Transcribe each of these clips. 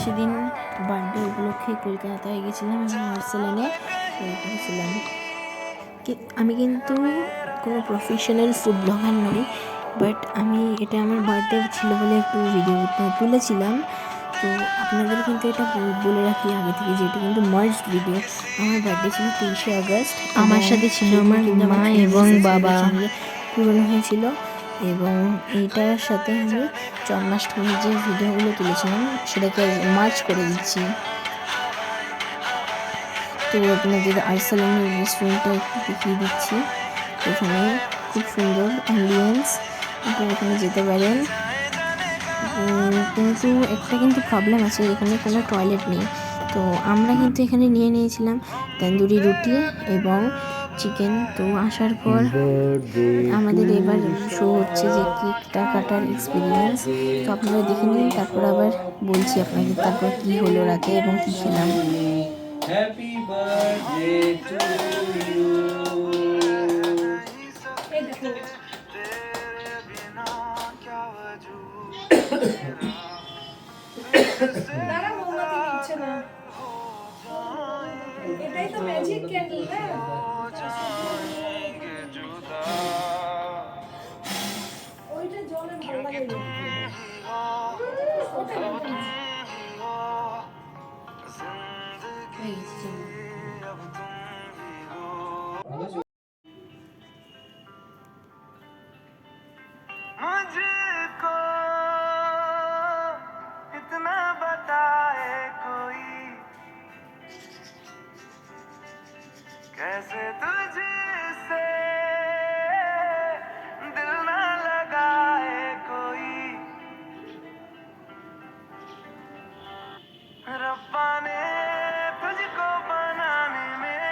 সেদিন বার্থডে উপলক্ষে কলকাতায় গেছিলাম এবং আর্সেলানে করেছিলাম। আমি কিন্তু কোনো প্রফেশনাল ফুড ব্লগার নই, বাট আমি এটা আমার বার্থডে ছিল বলে একটু ভিডিও তুলেছিলাম। তো আপনাদের কিন্তু এটা বলে রাখি আগে থেকে যে এটা কিন্তু মার্চড ভিডিও। আমার বার্থডে ছিল 23শে আগস্ট। আমার সাথে ছিল আমার মা এবং বাবা পূরণ হয়েছিল, এবং এইটার সাথে আমি জন্মাষ্টমীর যে ভিডিওগুলো তুলেছিলাম সেটাকে মার্চ করে দিচ্ছি। তো আপনাদের আর্সেলানের রেস্টুরেন্টটা একটু দেখিয়ে দিচ্ছি। এখানে খুব সুন্দর অ্যাম্বিয়েন্স, আপনারা এখানে যেতে পারেন। কিন্তু প্রবলেম আছে, এখানে কোনো টয়লেট নেই। তো আমরা কিন্তু এখানে নিয়ে নিয়েছিলাম তন্দুরি রুটি এবং চিকেন। তো আসার পর আমাদের এবার শো হচ্ছে যে কেকটা কাটার এক্সপিরিয়েন্স। তো আপনারা দেখে নিন, তারপর আবার বলছি আপনাদের তারপর কী হলো রাতে এবং কী খেলাম। Happy birthday to you. দাঁড়া, মোমবাতি নিচ্ছে না। এটাই তো ম্যাজিক ক্যান্ডেল না? ওইটা জলে ভালো লাগে না। मुझको इतना बताए कोई, कैसे तुझसे दिल ना लगाए कोई, रब्बा ने तुझको बनाने में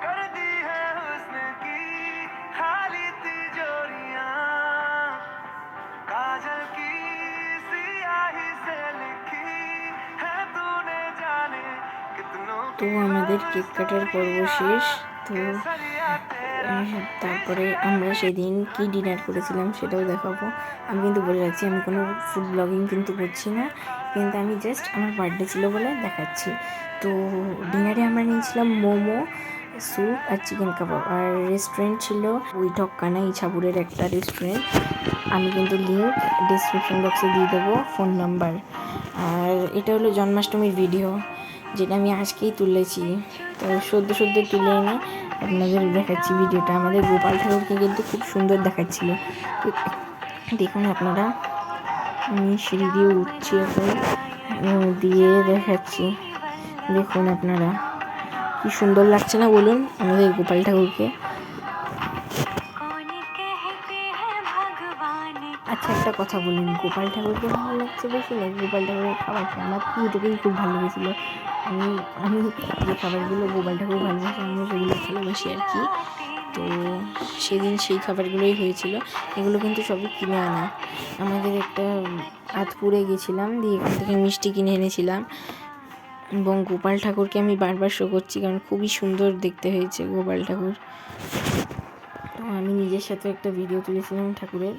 कर दी है हुस्न की खाली तिजोरियां, काजल की सियाही से लिखी है तूने जाने कितनों তো আমাদের কেক কাটার পর্ব শেষ। তো তারপরে আমরা সেদিন কি ডিনার করেছিলাম সেটাও দেখাবো। আমি কিন্তু বলে রাখছি আমি কোনো ফুড ব্লগিং কিন্তু করছি না, কিন্তু আমি জাস্ট আমার বার্থডে ছিল বলে দেখাচ্ছি। তো ডিনারে আমরা নিয়েছিলাম মোমো, স্যুপ আর চিকেন কাবাব। আর রেস্টুরেন্ট ছিল বৈঠকখানা, ইছাপুরের একটা রেস্টুরেন্ট। আমি কিন্তু লিঙ্ক ডিসক্রিপশন বক্সে দিয়ে দেবো, ফোন নাম্বার। আর এটা হলো জন্মাষ্টমীর ভিডিও, যেটা আমি আজকেই তুলেছি। তো সদ্য তুলে এনে আপনাদের দেখাচ্ছি ভিডিওটা। আমাদের গোপাল ঠাকুরকে কিন্তু খুব সুন্দর দেখাচ্ছিল। তো দেখুন আপনারা, আমি সিঁড়ি দিয়ে উঠছি এখন, দিয়ে দেখাচ্ছি। দেখুন আপনারা, কি সুন্দর লাগছে না বলুন আমাদের গোপাল ঠাকুরকে। আচ্ছা, একটা কথা বলুন, গোপাল ঠাকুরকে ভালো লাগছে বেশি না গোপাল ঠাকুরের খাবারটা? আমার দুটোকেই খুব ভালো লেগেছিলো। আমি আমি যে খাবারগুলো গোপাল ঠাকুর ভালোবাসে আমি সেগুলো ভালোবাসি আর কি। তো সেদিন সেই খাবারগুলোই হয়েছিল। এগুলো কিন্তু সবই কিনে আনা। আমাদের একটা আতপুরে গেছিলাম, দিয়ে এখান থেকে মিষ্টি কিনে এনেছিলাম। এবং গোপাল ঠাকুরকে আমি বারবার শো করছি, কারণ খুবই সুন্দর দেখতে হয়েছে গোপাল ঠাকুর। তো আমি নিজের সাথে একটা ভিডিও তুলেছিলাম ঠাকুরের।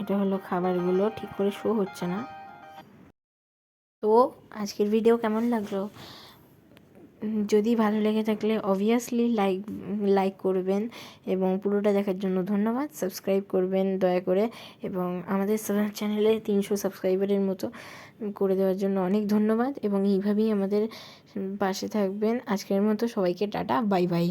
এটা হলো খাবারগুলো, ঠিক করে শো হচ্ছে না। তো আজকের ভিডিও কেমন লাগলো? যদি ভালো লেগে থাকলে অবভিয়াসলি লাইক করবেন, এবং পুরোটা দেখার জন্য ধন্যবাদ। সাবস্ক্রাইব করবেন দয়া করে, এবং আমাদের চ্যানেলে 300 সাবস্ক্রাইবারের মতো করে দেওয়ার জন্য অনেক ধন্যবাদ, এবং এইভাবেই আমাদের পাশে থাকবেন। আজকের মতো সবাইকে টাটা, বাই বাই।